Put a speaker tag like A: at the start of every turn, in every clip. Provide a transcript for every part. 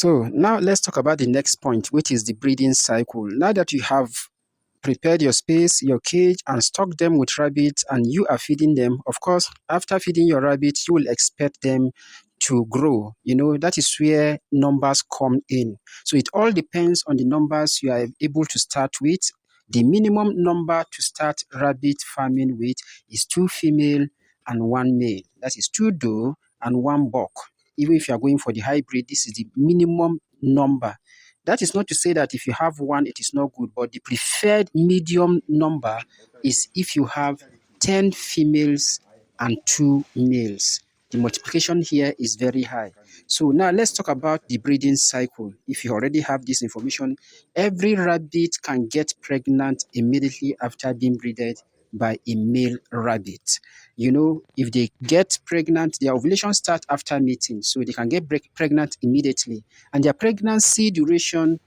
A: So now let's talk about the next point, which is the breeding cycle. Now that you have prepared your space, your cage, and stock them with rabbits, and you are feeding them, of course, after feeding your rabbits, you will expect them to grow. That is where numbers come in. So it all depends on the numbers you are able to start with. The minimum number to start rabbit farming with is 2 female and 1 male. That is 2 doe and 1 buck. Even if you are going for the hybrid, this is the minimum number. That is not to say that if you have one, it is not good, but the preferred medium number is if you have 10 females and 2 males. The multiplication here is very high. So now let's talk about the breeding cycle. If you already have this information, every rabbit can get pregnant immediately after being breeded by a male rabbit. If they get pregnant, their ovulation starts after mating, so they can get pregnant immediately. And their pregnancy duration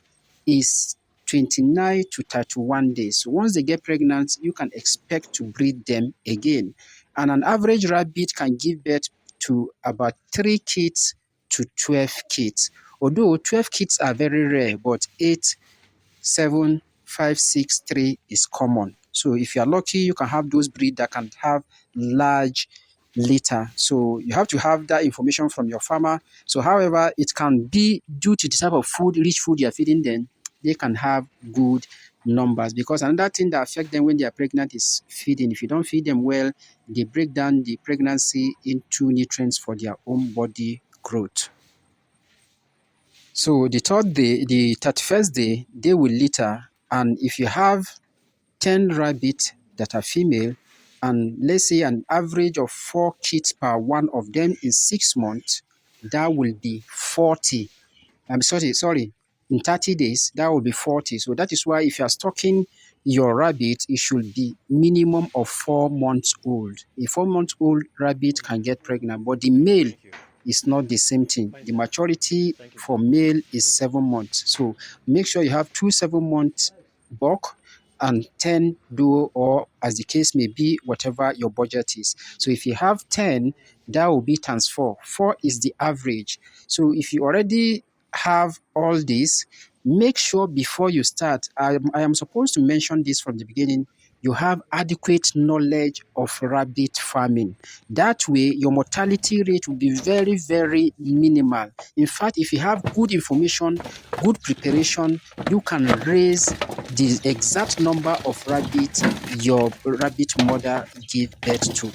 A: is 29 to 31 days. So once they get pregnant, you can expect to breed them again. And an average rabbit can give birth to about 3 kids to 12 kids. Although 12 kids are very rare, but 8, 7, 5, 6, 3 is common. So if you are lucky, you can have those breed that can have large litter. So you have to have that information from your farmer. So however, it can be due to the type of food, rich food you are feeding them, they can have good numbers. Because another thing that affects them when they are pregnant is feeding. If you don't feed them well, they break down the pregnancy into nutrients for their own body growth. So the 31st day, they will litter. And if you have 10 rabbits that are female, and let's say an average of 4 kids per one of them in 6 months, that will be 40. I'm sorry, in 30 days, that will be 40. So that is why if you are stocking your rabbit, it should be minimum of 4 months old. A 4-month-old rabbit can get pregnant, but the male is not the same thing. The maturity for male is 7 months. So make sure you have 2 7-month buck and 10 doe, or as the case may be, whatever your budget is. So if you have 10, that will be times 4. 4 is the average. So if you already have all this, make sure before you start, I am supposed to mention this from the beginning, you have adequate knowledge of rabbit farming. That way, your mortality rate will be very, very minimal. In fact, if you have good information, good preparation, you can raise the exact number of rabbits your rabbit mother gave birth to.